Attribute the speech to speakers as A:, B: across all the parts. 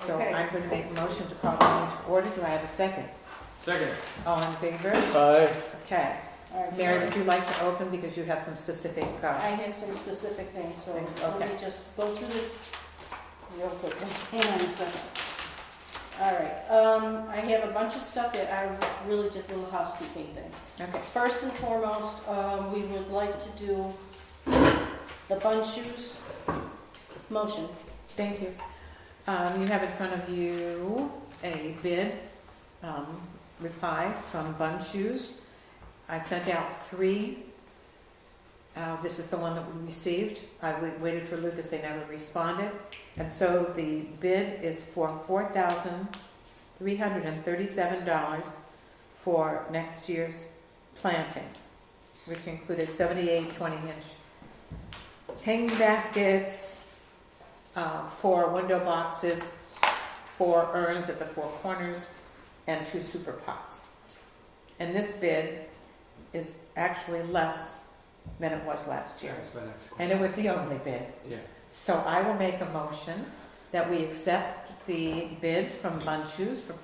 A: So
B: Okay.
A: I'm going to make a motion to call the meeting to order. Do I have a second?
C: Second.
A: All in favor?
D: Aye.
A: Okay.
B: All right.
A: Mary, would you like to open because you have some specific,
B: I have some specific things, so
A: Things,
B: let me
A: okay.
B: just go through this real quickly. Hang on a second. All right, I have a bunch of stuff that are really just little housekeeping things.
A: okay.
B: First and foremost, we would like to do the bun shoes motion.
A: Thank you. You have in front of you a bid reply from Bun Shoes. I sent out 3. This is the one that we received. I waited for Lucas, they never responded. And so the bid is for $4,337 for next year's planting, which included 78 20-inch hanging baskets, 4 window boxes, 4 urns at the 4 corners, and 2 super pots. And this bid is actually less than it was last year.
C: That's my next
A: And
C: question.
A: it was the only bid.
C: Yeah.
A: So I will make a motion that we accept the bid from Bun Shoes for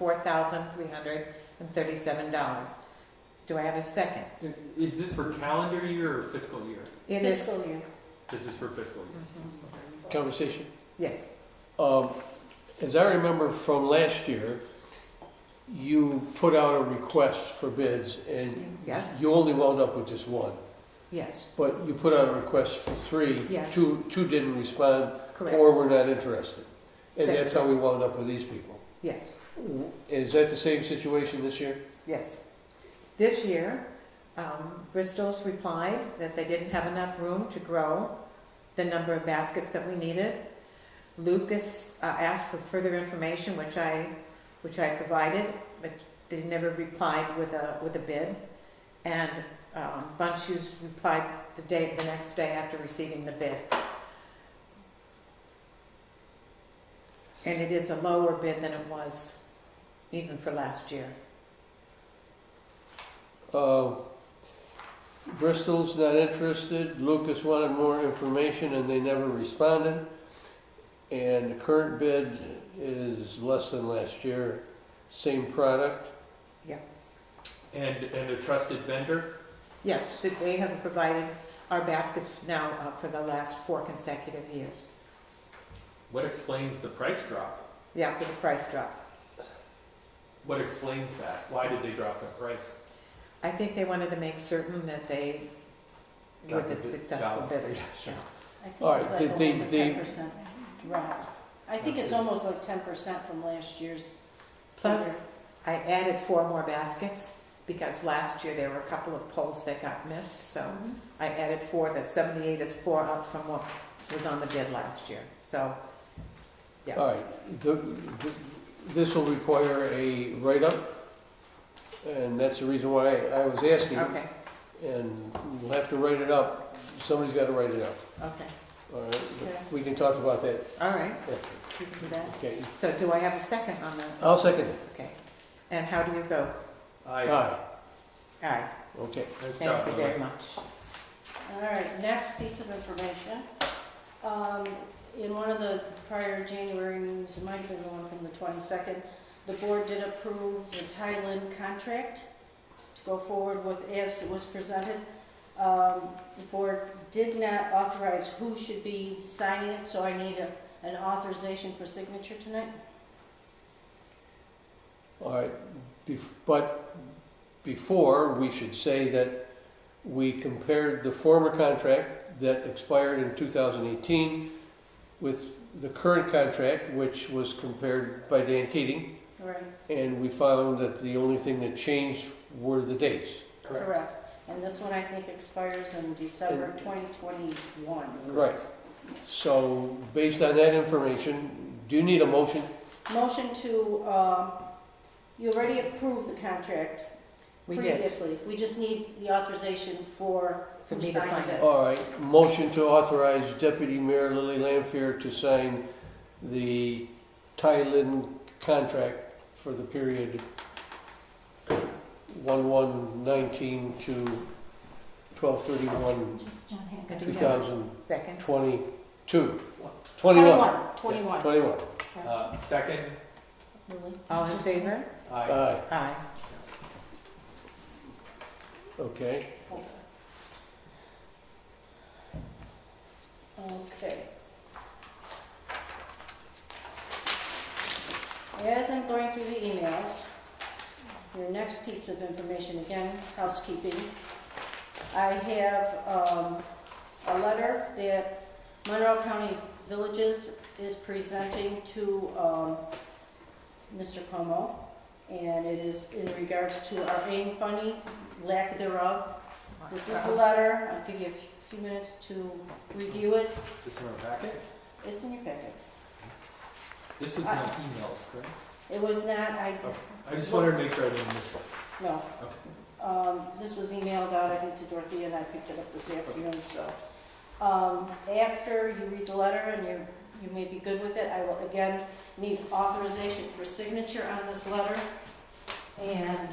A: $4,337. Do I have a second?
C: Is this for calendar year or fiscal year?
A: It is.
B: Fiscal year.
C: This is for fiscal year.
A: Mhm.
D: Conversation.
A: Yes,
D: As I remember from last year, you put out a request for bids and
A: yes,
D: you only wound up with just 1.
A: yes,
D: But you put out a request for 3.
A: Yes.
D: Two didn't respond
A: correct,
D: or were not interested. And
A: That's
D: that's how we wound up with these people.
A: yes,
D: Is that the same situation this year?
A: yes. This year, Bristol's replied that they didn't have enough room to grow the number of baskets that we needed. Lucas asked for further information, which I provided, but they never replied with a bid. And Bun Shoes replied the next day after receiving the bid. And it is a lower bid than it was even for last year.
D: Bristol's not interested. Lucas wanted more information and they never responded. And the current bid is less than last year. Same product.
C: And a trusted vendor?
A: Yes, so they have provided our baskets now for the last 4 consecutive years.
C: What explains the price drop?
A: Yeah, for the price drop.
C: What explains that? Why did they drop the price?
A: I think they wanted to make certain that they were
C: Got
A: the
C: the bid
A: successful
C: job.
A: bidders.
C: Yeah, sure.
B: I think
D: All right,
B: it's like
D: did they-
B: almost a 10% drop. I think it's
C: Okay.
B: almost like 10% from last year's.
A: Plus,
B: figure.
A: I added 4 more baskets because last year there were a couple of poles that got missed. So
B: Mhm.
A: I added 4. The 78 is 4 up from what was on the bid last year. So, yeah.
D: All right. This will require a write-up. And that's the reason why I was asking.
A: Okay,
D: And we'll have to write it up. Somebody's got to write it up.
A: okay.
D: All right.
B: Okay.
D: We can talk about that.
A: All right,
D: after.
A: you can do that.
D: Okay.
A: So do I have a second on that?
D: I'll second it.
A: Okay. And how do you vote?
C: Aye.
D: Aye.
A: Aye.
D: Okay.
C: Nice
A: Thank
C: job,
A: you
C: Lily.
A: very much.
B: All right, next piece of information. In one of the prior January meetings, it might have been the one from the 22nd, the board did approve the Thailand contract to go forward with as it was presented. The board did not authorize who should be signing it, so I need an authorization for signature tonight.
D: All right. But before, we should say that we compared the former contract that expired in 2018 with the current contract, which was compared by Dan Keating,
B: Right,
D: and we found that the only thing that changed were the dates.
B: correct. And this one I think expires in December 2021.
D: Right. So, based on that information, do you need a motion?
B: Motion to, you already approved the contract
A: We did.
B: previously. We just need the authorization for
A: For
B: who
A: me to
B: signs
A: sign
B: it.
D: All right. Motion to authorize Deputy Mayor Lily Lampier to sign the Thailand contract for the period 1/1/19 to 12/31/2022.
A: And do we have a second?
D: 21.
B: 21.
D: 21.
C: Second,
B: Lily?
A: All in
B: Just-
A: favor?
C: aye.
A: Aye.
D: Okay.
B: Hold on. Okay. As I'm going through the emails, your next piece of information, again, housekeeping. I have a letter that Monroe County Villages is presenting to Mr. Como, and it is in regards to our AIM funding, lack thereof. This is the letter. I'll give you a few minutes to review it.
C: Is this in our packet?
B: It's in your packet.
C: This was not emailed, correct?
B: It was not,
C: Okay. I just wanted to make sure I didn't miss it.
B: no.
C: Okay.
B: This was emailed out, I think, to Dorothea, and I picked it up this afternoon, so. After you read the letter and you may be good with it, I will again need authorization for signature on this letter. And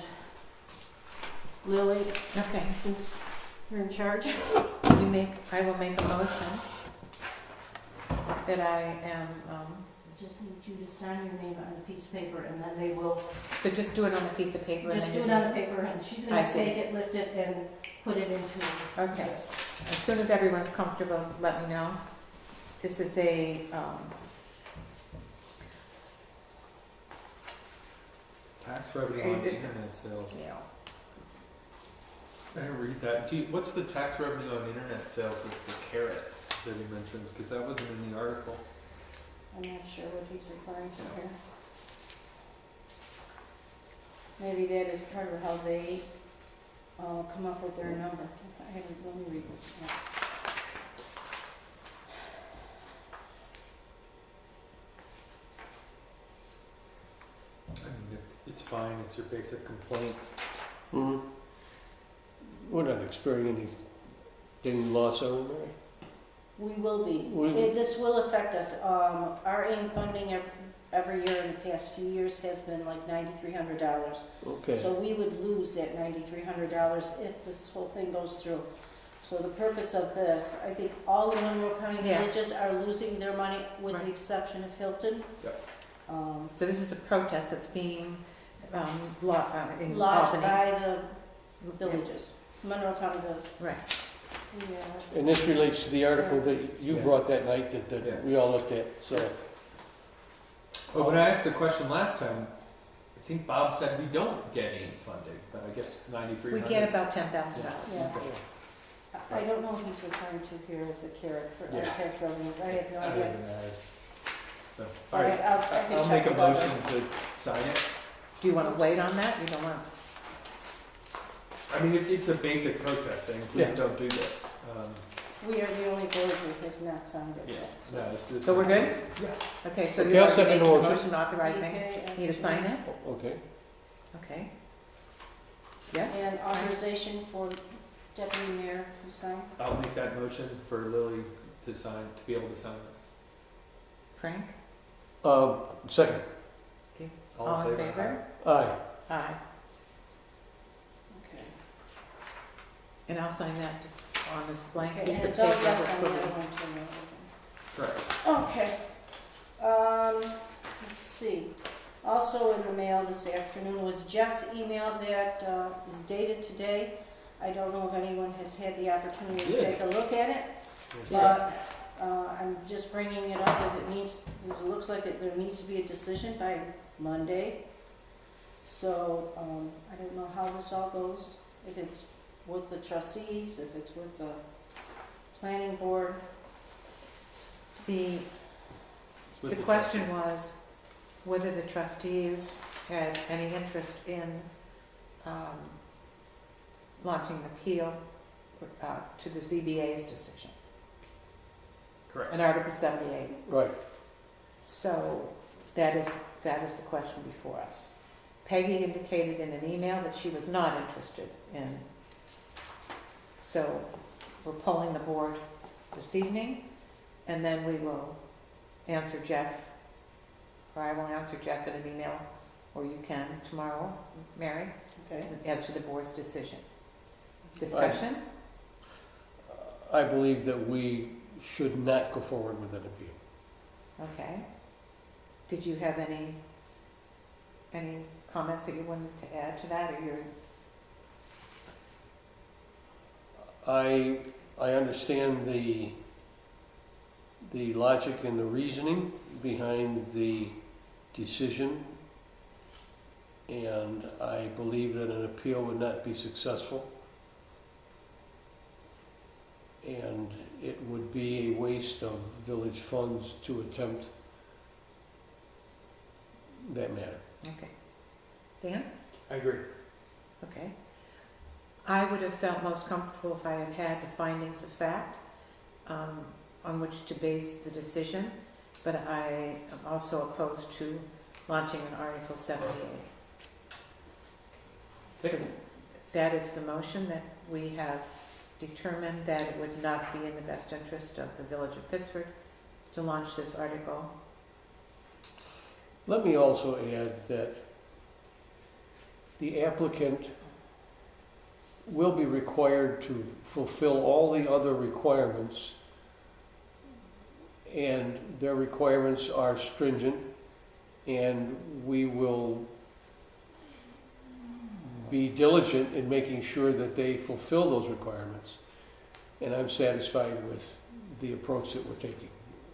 B: Lily,
A: Okay,
B: since you're in charge,
A: I will make a motion that I am,
B: I just need you to sign your name on a piece of paper, and then they will,
A: so just do it on a piece of paper. and
B: just
A: then
B: do it
A: you-
B: on the paper, and she's
A: I
B: gonna
A: see.
B: take it, lift it, and put it into
A: Okay.
B: this.
A: As soon as everyone's comfortable, let me know. This is a,
C: Tax revenue on internet sales.
A: you know,
C: I didn't read that. What's the tax revenue on internet sales? That's the carrot that he mentions, because that wasn't in the article.
B: I'm not sure what he's referring to here. Maybe that is part of how they come up with their number. Let me read this. Yeah.
C: I mean, it's fine. It's your basic complaint.
D: Mhm. We're not experiencing any loss over there.
B: We will be.
D: We-
B: This will affect us. Our AIM funding every year in the past few years has been like $9,300.
D: Okay.
B: So we would lose that $9,300 if this whole thing goes through. So the purpose of this, I think all the Monroe County
A: Yeah.
B: villages are losing their money with
A: Right.
B: the exception of Hilton.
C: Yep.
A: so this is a protest that's being, in
B: Lodged
A: Albany.
B: by the villages, Monroe County Village.
A: Right.
B: Yeah.
D: And this relates to the article that you
C: Yeah.
D: brought that night
C: Yeah.
D: that we all looked at, so.
C: But when I asked the question last time, I think Bob said we don't get any funding, but I guess
A: We
C: 9,300.
A: get about $10,000.
B: Yeah.
C: Okay.
B: I don't know what he's referring to here as the carrot for
C: Yeah.
B: tax revenues. I have no
C: I don't
B: idea.
C: even know. So,
B: All
C: all
B: right,
C: right.
B: I can
C: I'll
B: check
C: make a
B: with Barbara.
C: motion to sign it.
A: Do you want to wait on that? You don't want,
C: I mean, it's a basic protest saying, please
D: Yeah.
C: don't do this.
B: We are the only board who has not signed it
C: Yeah,
B: yet.
C: no, this.
A: so we're good?
C: Yeah.
A: Okay, so
D: Okay,
A: you're
D: I'll
A: going to
D: second
A: make
D: the
A: a
D: motion.
A: motion authorizing
B: Okay,
A: me to sign it?
D: Okay.
A: Okay. Yes?
B: And authorization for deputy mayor to sign.
C: I'll make that motion for Lily to sign, to be able to sign this.
A: Frank?
D: Second.
A: All in favor?
D: Aye.
A: Aye.
B: Okay.
A: And I'll sign that on this blank
B: Okay,
A: piece
B: and
A: of
B: it's all
A: paper.
B: yes on the
A: for
B: other
A: me.
B: one too.
C: Correct.
B: Okay. Let's see. Also in the mail this afternoon was Jeff's email that is dated today. I don't know if anyone has had the opportunity to
D: Good.
B: take a look at it,
C: Yes.
B: but I'm just bringing it up if it needs, because it looks like there needs to be a decision by Monday. So I don't know how this all goes, if it's with the trustees, if it's with the planning board.
A: The
C: It's with
A: The question
C: trustees.
A: was whether the trustees had any interest in launching an appeal to the ZBA's decision,
C: Correct.
A: in Article 78.
D: Right.
A: So that is the question before us. Peggy indicated in an email that she was not interested in. So we're polling the board this evening, and then we will answer Jeff, or I will answer Jeff in an email, or you can tomorrow, Mary,
B: Okay.
A: as to the board's decision. Discussion?
D: I believe that we should not go forward with an appeal.
A: Okay. Did you have any comments that you wanted to add to that, or you're,
D: I understand the logic and the reasoning behind the decision, and I believe that an appeal would not be successful, and it would be a waste of village funds to attempt that matter.
A: okay. Dan?
E: I agree.
A: Okay. I would have felt most comfortable if I had had the findings of fact on which to base the decision, but I am also opposed to launching an Article 78. So that is the motion, that we have determined that it would not be in the best interest of the Village of Pittsford to launch this article.
D: Let me also add that the applicant will be required to fulfill all the other requirements, and their requirements are stringent, and we will be diligent in making sure that they fulfill those requirements. And I'm satisfied with the approach that we're taking,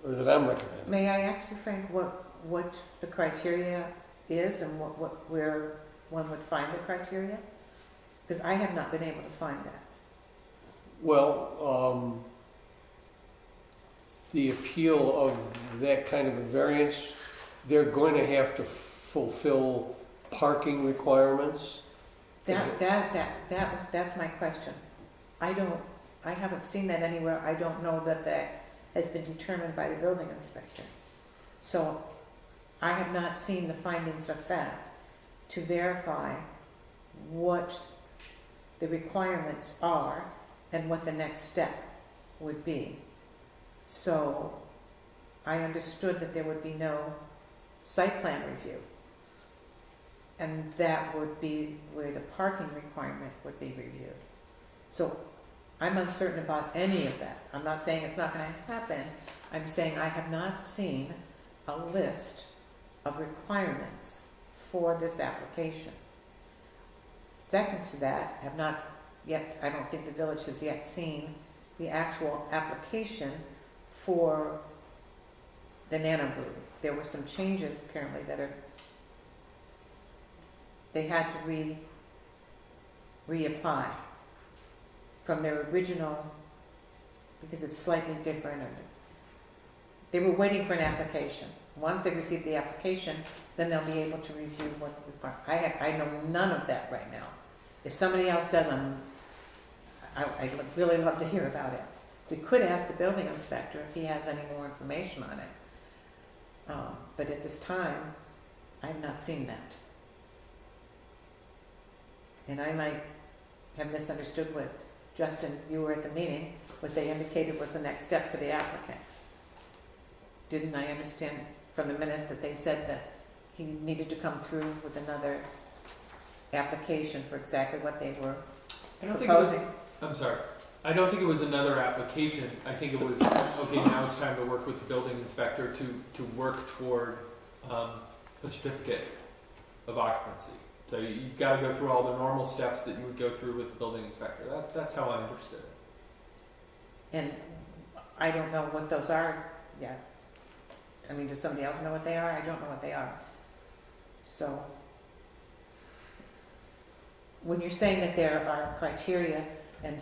D: or that I'm recommending.
A: May I ask you, Frank, what the criteria is and where one would find the criteria? Because I have not been able to find that.
D: Well, the appeal of that kind of a variance, they're going to have to fulfill parking requirements.
A: That's my question. I haven't seen that anywhere. I don't know that that has been determined by the building inspector. So I have not seen the findings of fact to verify what the requirements are and what the next step would be. So I understood that there would be no site plan review. And that would be where the parking requirement would be reviewed. So I'm uncertain about any of that. I'm not saying it's not going to happen. I'm saying I have not seen a list of requirements for this application. Second to that, I don't think the village has yet seen the actual application for the nano brew. There were some changes apparently they had to reapply from their original, because it's slightly different. They were waiting for an application. Once they receive the application, then they'll be able to review what the requirement. I know none of that right now. If somebody else does, I'd really love to hear about it. We could ask the building inspector if he has any more information on it. But at this time, I have not seen that. And I might have misunderstood what, Justin, you were at the meeting, what they indicated was the next step for the applicant. Didn't I understand from the minutes that they said that he needed to come through with another application for exactly what they were proposing?
C: I'm sorry. I don't think it was another application. I think it was, okay, now it's time to work with the building inspector to work toward a certificate of occupancy. So you've got to go through all the normal steps that you would go through with the building inspector. That's how I understood it.
A: And I don't know what those are yet. I mean, does somebody else know what they are? I don't know what they are. So, when you're saying that there are criteria and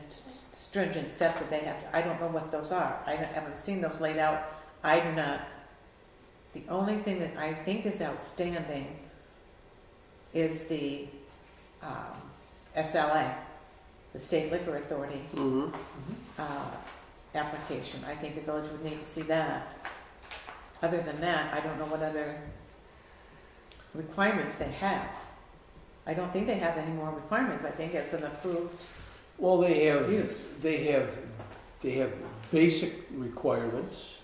A: stringent steps that they have to, I don't know what those are. I haven't seen those laid out. I do not. The only thing that I think is outstanding is the SLA, the State Liquor Authority application. I think the village would need to see that. Other than that, I don't know what other requirements they have. I don't think they have any more requirements. I think it's an approved
D: Well, they have
A: use.
D: they have basic requirements.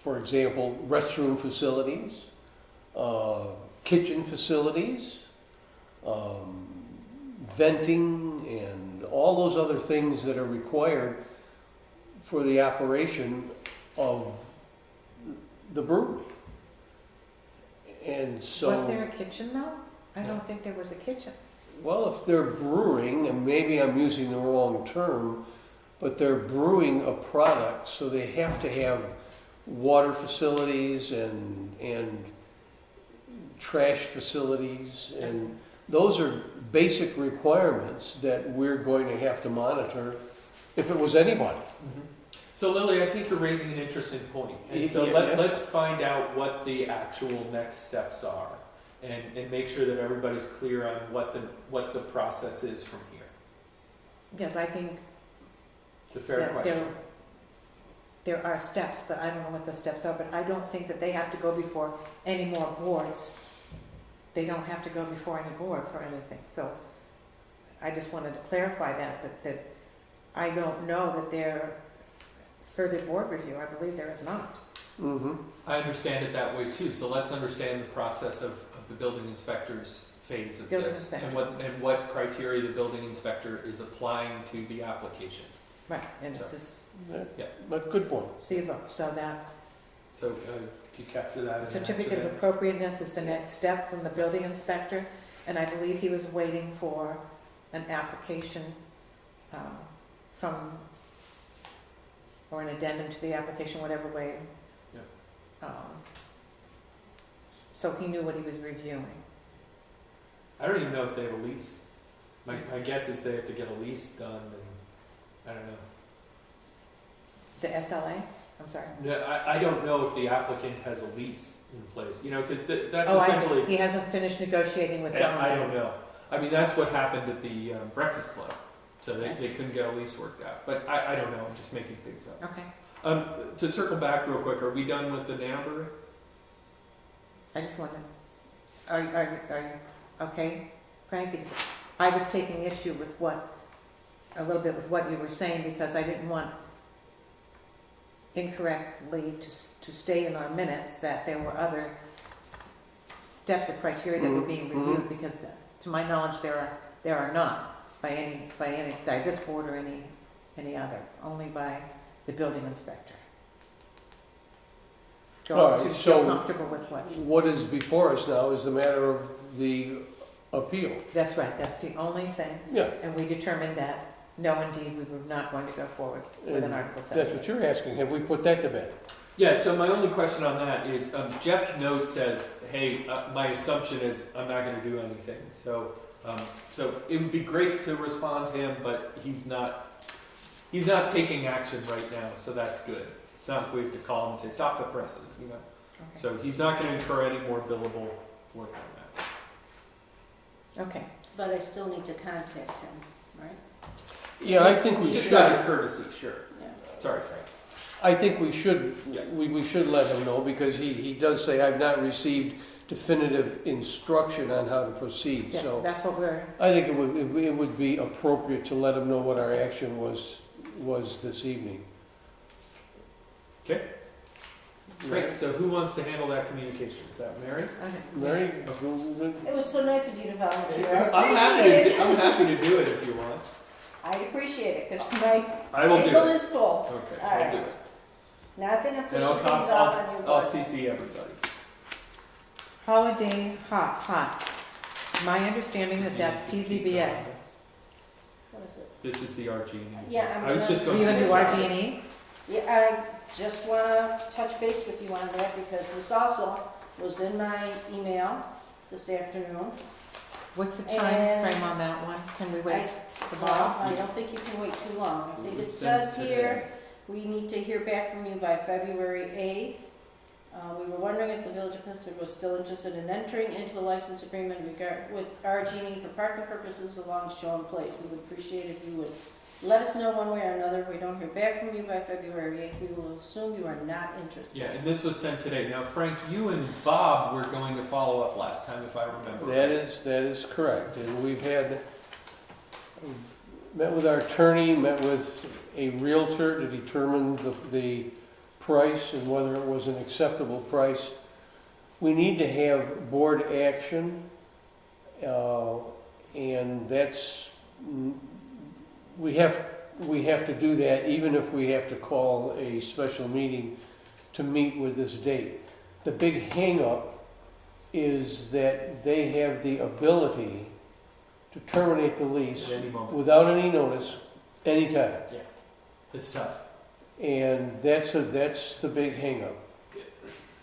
D: For example, restroom facilities, kitchen facilities, venting, and all those other things that are required for the operation of the brewery. And so.
A: Was there a kitchen though? I don't think there was a kitchen.
D: Well, if they're brewing, and maybe I'm using the wrong term, but they're brewing a product, so they have to have water facilities and trash facilities, and those are basic requirements that we're going to have to monitor if it was anybody.
C: So Lily, I think you're raising an interesting point. And so
D: Yeah,
C: let's find out what the actual next steps are and make sure that everybody's clear on what the process is from here.
A: Yes, I think
C: It's a fair
A: that
C: question.
A: there are steps, but I don't know what the steps are, but I don't think that they have to go before any more boards. They don't have to go before any board for anything, so I just wanted to clarify that I don't know that there further board review, I believe there is not.
D: Mm-hmm.
C: I understand it that way too. So let's understand the process of the building inspector's phase of
A: Building
C: this
A: inspector.
C: and what criteria the building inspector is applying to the application.
A: Right, and
C: So-
A: this is
C: Yeah.
D: But good point.
A: CVO, so that
C: So if you capture that. in the
A: certificate of
C: action
A: appropriateness is the next step from the building inspector, and I believe he was waiting for an application from, or an addendum to the application, whatever way. So he knew what he was reviewing.
C: I don't even know if they have a lease. My guess is they have to get a lease done, and I don't know.
A: The SLA, I'm sorry.
C: No, I don't know if the applicant has a lease in place, because that's
A: Oh, I
C: essentially.
A: see, he hasn't finished negotiating with government.
C: I don't know. I mean, that's what happened at the Breakfast Club. So
A: Yes.
C: they couldn't get a lease worked out. But I don't know. I'm just making things up.
A: Okay,
C: To circle back real quick, are we done with the Namber?
A: I just wondered, are you okay, Frank? Because I was taking issue with a little bit with what you were saying, because I didn't want incorrectly to state in our minutes that there were other steps or criteria that were being reviewed, because to my knowledge, there are not by this board or any other, only by the building inspector. So
D: All
A: I
D: right,
A: should
D: so-
A: feel comfortable with what.
D: What is before us now is the matter of the appeal.
A: That's right, that's the only thing,
D: Yeah,
A: and we determined that, no, indeed, we were not going to go forward with an
D: and
A: Article
D: that's
A: 7.
D: what you're asking. Have we put that to bed?
C: Yeah, so my only question on that is Jeff's note says, hey, my assumption is I'm not going to do anything. So it would be great to respond to him, but he's not taking action right now, so that's good. It's not like we have to call him and say, stop the presses,
A: Okay.
C: So he's not going to incur any more billable work on that.
A: Okay,
B: But I still need to contact him, right?
D: Yeah, I think we
C: Just
D: should.
C: out of courtesy, sure.
B: Yeah.
C: Sorry, Frank.
D: I think we should,
C: Yeah.
D: we should let him know, because he does say, I've not received definitive instruction on how to proceed.
A: yes,
D: So
A: that's what we're,
D: I think it would be appropriate to let him know what our action was this evening.
C: Okay, great. So who wants to handle that communication? Is that Mary?
A: okay.
D: Mary?
B: It was so nice of you to volunteer. I
C: I'm
B: appreciate it.
C: I'm happy to do it if you want.
B: I appreciate it, because my
C: I will do
B: table
C: it.
B: is full.
C: Okay,
B: All
C: I'll
B: right.
C: do it.
B: Not gonna push
C: And
B: things off on you.
C: I'll
B: but-
C: CC everybody.
A: Holiday Hots. My understanding that that's PZBA.
B: What is it?
C: This is the RG&E.
B: Yeah, I'm
C: I was
B: gonna-
C: just
A: Are
C: going.
A: you gonna do
C: through it.
A: RG&E?
B: Yeah, I just wanna touch base with you on that, because this also was in my email this afternoon.
A: What's the time
B: And
A: frame on that one? Can we
B: I,
A: wait
B: well,
A: tomorrow?
B: I don't think you can wait too long. I think it
C: was sent
B: says
C: today.
B: here, we need to hear back from you by February 8th. We were wondering if the Village of Pittsburgh was still interested in entering into a license agreement with RG&E for parking purposes along Shore Place. We would appreciate if you would let us know one way or another. If we don't hear back from you by February 8th, we will assume you are not interested.
C: Yeah, and this was sent today. Now, Frank, you and Bob were going to follow up last time, if I remember.
D: That is correct, and we've met with our attorney, met with a realtor to determine the price and whether it was an acceptable price. We need to have board action, and that's, we have to do that even if we have to call a special meeting to meet with this date. the big hangup is that they have the ability to terminate the lease
C: At any moment.
D: without any notice, anytime.
C: It's tough.
D: And that's the big hangup.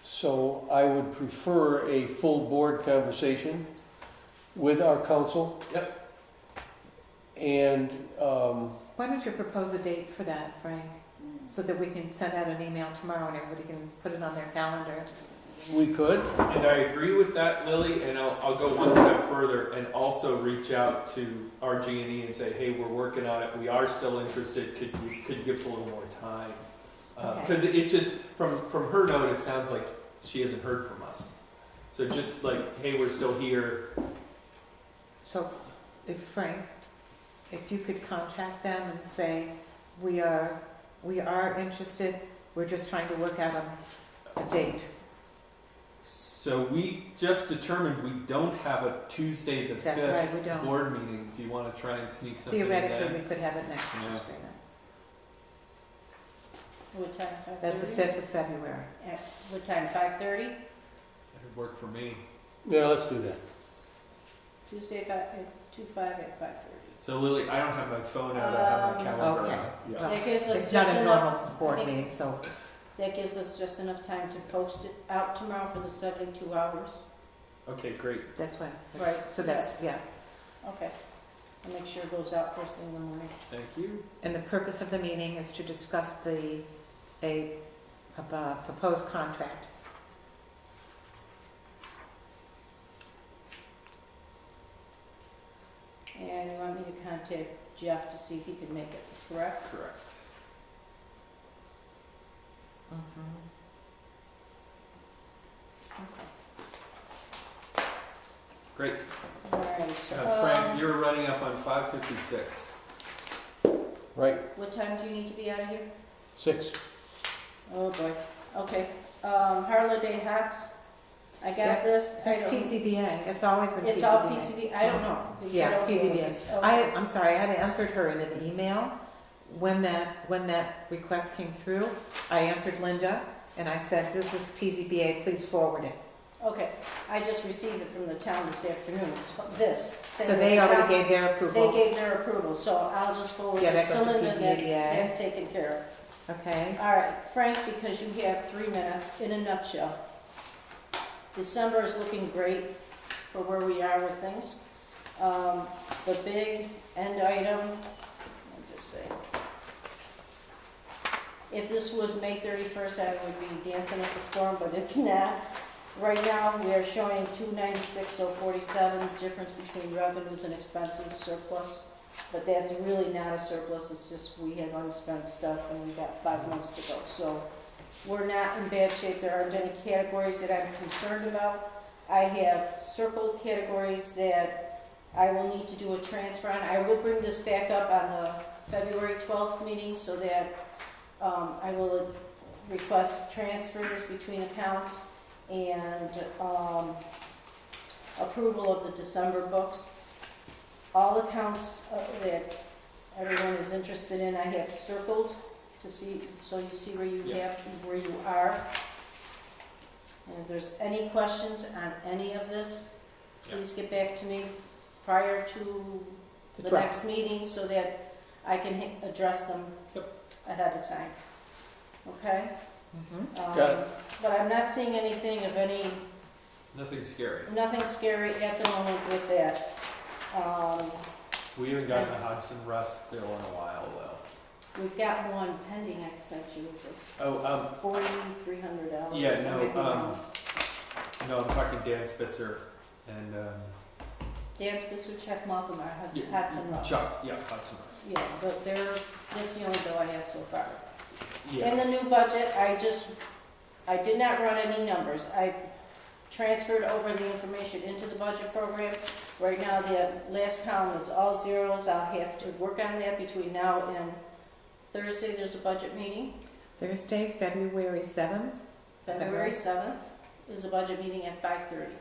D: So I would prefer a full board conversation with our council.
C: Yep.
D: And,
A: Why don't you propose a date for that, Frank? So that we can send out an email tomorrow and everybody can put it on their calendar.
D: we could,
C: And I agree with that, Lily, and I'll go one step further and also reach out to RG&E and say, hey, we're working on it, we are still interested, could you give us a little more time? Because it just, from her note, it sounds like she hasn't heard from us. So just like, hey, we're still here.
A: So if Frank, if you could contact them and say, we are interested, we're just trying to work out a date.
C: So we just determined we don't have a Tuesday the
A: That's right, we
C: 5th
A: don't.
C: board meeting. Do you want to try and sneak something in
A: Theoretically,
C: there?
A: we could have it next
C: Yeah.
A: Tuesday then.
B: What time, 5:30?
A: That's the 5th of February.
B: At what time, 5:30?
C: That would work for me.
D: yeah, let's do that.
B: Tuesday, 5 at 5:30.
C: So Lily, I don't have my phone out, I have my calendar
A: Okay.
C: out. Yeah.
A: Well,
B: That gives us
A: It's
B: just
A: not a
B: enough,
A: normal board
B: I think-
A: meeting, so,
B: that gives us just enough time to post it out tomorrow for the 72 hours.
C: Okay, great.
A: that's what,
B: Right.
A: so that's, yeah.
B: Okay. I'll make sure it goes out first thing in the morning.
C: Thank you.
A: And the purpose of the meeting is to discuss a proposed contract.
B: And you want me to contact Jeff to see if he can make it, correct?
C: Correct. Great.
B: All right.
C: Frank, you're running up on 5:56.
D: Right,
B: What time do you need to be out of here?
D: 6.
B: Oh, boy. Okay. Holiday hats. I got this. I
A: That's
B: don't.
A: PCBA, it's always been PCBA.
B: It's all PCB. I don't know. because I
A: Yeah,
B: don't deal with
A: PCBA.
B: this. Okay.
A: I'm sorry, I had answered her in an email when that request came through. I answered Linda and I said, this is PCBA, please forward it.
B: Okay. I just received it from the town this afternoon. So this. saying
A: So
B: that
A: they
B: the
A: already
B: town-
A: gave their
B: They
A: approval,
B: gave their approval, so I'll just forward
A: Yeah,
B: this
A: that
B: to
A: goes to
B: Linda.
A: PCBA.
B: That's taken care
A: okay?
B: of. All right, Frank, because you have 3 minutes, in a nutshell. December is looking great for where we are with things. The big end item, let me just say. If this was May 31st, I would be dancing up a storm, but it's not. Right now, we are showing 296,047, difference between revenues and expenses, surplus. But that's really not a surplus, it's just we have unspent stuff and we got 5 months to go. So we're not in bad shape, there aren't any categories that I'm concerned about. I have circled categories that I will need to do a transfer on. I will bring this back up on the February 12th meeting so that I will request transfers between accounts and approval of the December books. All accounts that everyone is interested in, I have circled to see, so you see where you
C: Yeah.
B: have, where you are. And if there's any questions on any of this, please get back to me prior to the
A: Right.
B: next meeting so that I can address them ahead of time. Okay?
A: Mhm.
D: Got it.
B: But I'm not seeing anything of any,
C: Nothing scary.
B: nothing scary at the moment with that.
C: We haven't gotten a Hodgson Rust bill in a while, though.
B: We've got one pending, I sent you, it's
C: Oh,
B: $4,300.
C: yeah, no,
B: Maybe wrong.
C: no, I'm talking Dan Spitzer and,
B: Dan Spitzer, check Malcolm,
C: Yeah,
B: Hudson Ross.
C: Chuck, yeah, Hodgson Rust.
B: Yeah, but that's the only bill I have so far.
C: Yeah.
B: In the new budget, I did not run any numbers. I've transferred over the information into the budget program. Right now, the last column is all zeros. I'll have to work on that between now and Thursday. There's a budget meeting.
A: Thursday, February 7th.
B: February
A: right?
B: 7th is a budget meeting at 5:30.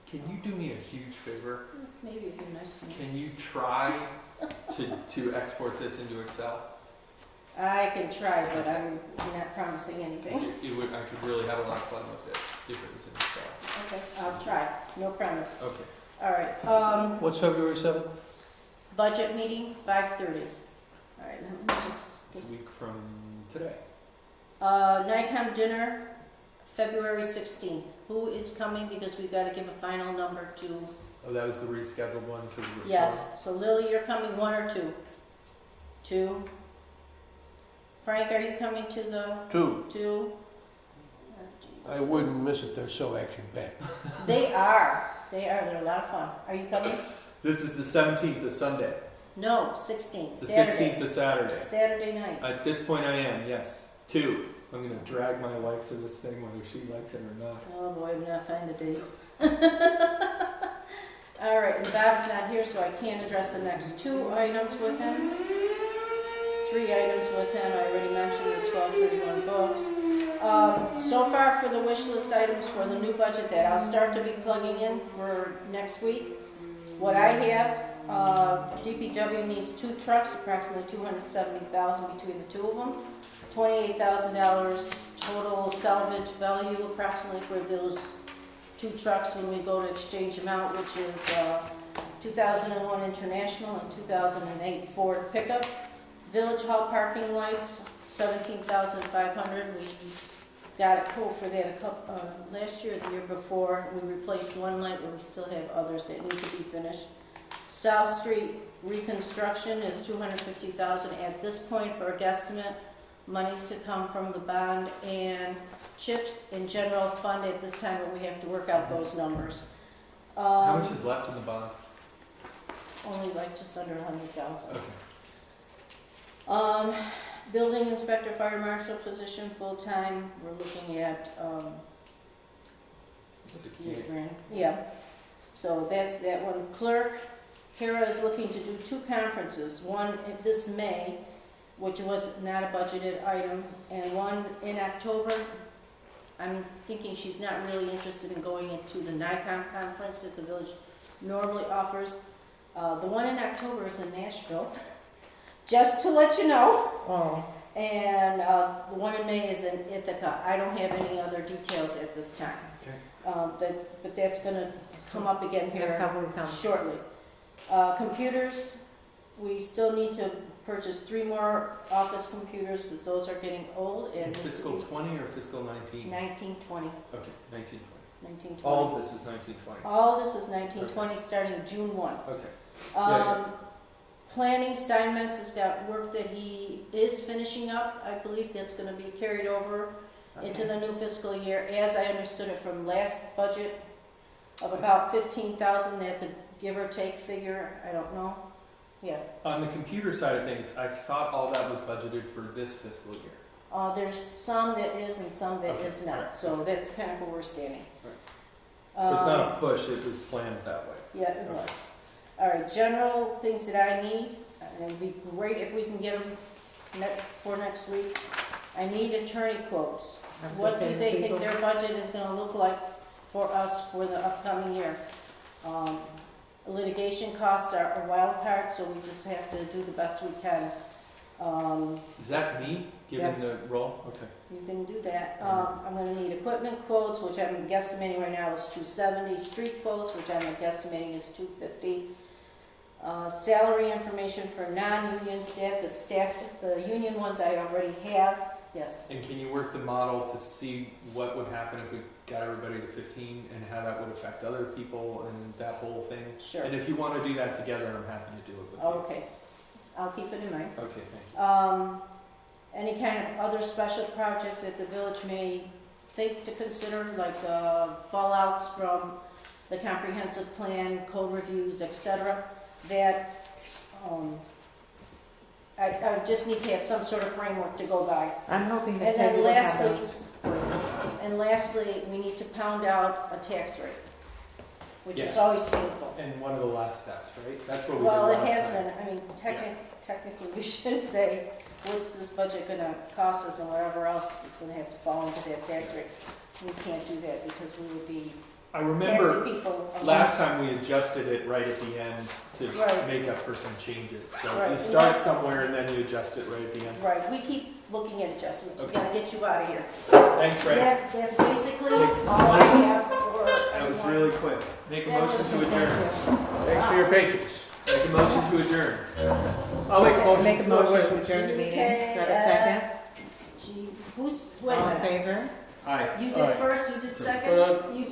C: Can you do me a huge favor?
B: Maybe if you're nice to me.
C: Can you try to export this into Excel?
B: I can try, but I'm not promising anything.
C: I could really have a lot of fun with it if it was installed.
B: Okay, I'll try, no promises.
C: Okay.
B: All right,
D: What's February 7th?
B: budget meeting, 5:30. All right, let me just,
C: It's a week from today.
B: NICOM dinner, February 16th. Who is coming, because we gotta give a final number to,
C: Oh, that was the rescheduled one because of the storm?
B: yes, so Lily, you're coming, 1 or 2? 2. Frank, are you coming to the
D: 2.
B: 2?
D: I wouldn't miss it, they're so action-packed.
B: They are, they're a lot of fun. Are you coming?
C: This is the 17th, the Sunday.
B: No, 16th,
C: The
B: Saturday.
C: 16th, the Saturday.
B: Saturday night.
C: At this point, I am, yes. 2. I'm going to drag my wife to this thing whether she likes it or not.
B: Oh boy, I'm not find a date. All right, and Bob's not here, so I can't address the next 2 items with him. 3 items with him. I already mentioned the 1231 books. So far for the wish list items for the new budget that I'll start to be plugging in for next week. What I have, DPW needs 2 trucks, approximately $270,000 between the 2 of them. $28,000 total salvage value approximately for those 2 trucks when we go to exchange them out, which is 2001 International and 2008 Ford pickup. Village Hall parking lights, $17,500. We got a quote for that last year, or the year before. We replaced one light, but we still have others that need to be finished. South Street reconstruction is $250,000 at this point for a guesstimate. Monies to come from the bond and CHIPS in general fund at this time, but we have to work out those numbers.
C: How much is left in the bond?
B: Only like just under 100,000.
C: Okay.
B: Building inspector, fire marshal position, full-time, we're looking at,
C: 68.
B: yeah. So that's that one. Clerk, Kara is looking to do 2 conferences, one this May, which was not a budgeted item, and one in October. I'm thinking she's not really interested in going into the NICOM conference that the village normally offers. The one in October is in Nashville, just to let you know.
A: Oh,
B: And the one in May is in Ithaca. I don't have any other details at this time.
C: Okay.
B: But that's gonna come up again
A: that
B: here
A: probably sounds.
B: shortly. Computers, we still need to purchase 3 more office computers because those are getting old
C: In
B: and need to
C: fiscal
B: be
C: 20 or fiscal 19?
B: 1920.
C: Okay, 1920.
B: 1920.
C: All of this is 1920.
B: All this is 1920 starting June 1.
C: Okay.
B: Planning, Steinmetz has got work that he is finishing up. I believe that's going to be carried over into
A: Okay.
B: the new fiscal year, as I understood it from last budget of about 15,000. That's a give or take figure. I don't know. Yeah.
C: On the computer side of things, I thought all that was budgeted for this fiscal year.
B: There's some that is and some that
C: Okay,
B: is not.
C: right.
B: So that's kind of where we're standing.
C: So it's not a push, it was planned that way.
B: Yeah, it was. All right, general things that I need, and it'd be great if we can get them for next week. I need attorney quotes.
A: I was
B: What
A: gonna say
B: do they think
A: legal.
B: their budget is gonna look like for us for the upcoming year? Litigation costs are a wild card, so we just have to do the best we can.
C: Is that me, given
A: Yes.
C: the role? Okay.
B: You can do that. I'm gonna need equipment quotes, which I'm guesstimating right now is $270. Street quotes, which I'm guesstimating is $250. Salary information for non-union staff, the union ones I already have. Yes.
C: And can you work the model to see what would happen if we got everybody to 15 and how that would affect other people and that whole thing?
B: Sure.
C: And if you want to do that together, I'm happy to do it with you.
B: Okay. I'll keep it in mind.
C: Okay, thank you.
B: Any kind of other special projects that the village may think to consider, like fallouts from the comprehensive plan, code reviews, etc. That I just need to have some sort of framework to go by.
A: I'm hoping that
B: And then
A: Peggy will have
B: lastly-
A: those for you.
B: And lastly, we need to pound out a tax rate, which is
C: Yeah.
B: always painful.
C: And one of the last steps, right? That's what we
B: Well,
C: did
B: it
C: last
B: has
C: time.
B: been, I mean, technically, we should say, what's this budget gonna cost us and whatever else is gonna have to fall into that tax rate. We can't do that because we would be
C: I
B: taxi
C: remember
B: people.
C: last time we adjusted it right at the end to
B: Right.
C: make up for some changes. So
B: Right.
C: you start somewhere and then you adjust it right at the end.
B: Right, we keep looking at adjustments, we
C: Okay.
B: gotta get you out of here.
C: Thanks, Fred.
B: That's basically all I have for.
C: That was really quick. Make a motion to adjourn.
D: Thanks for your patience.
C: Make a motion to adjourn.
D: I'll make a motion.
A: Make a motion to adjourn the
B: Okay,
A: meeting. Do I have a second?
B: Gee, wait a
A: All in
B: minute.
A: favor?
C: Aye.
B: You
D: All
B: did
D: right.
B: first, you did second?
D: Hold
B: You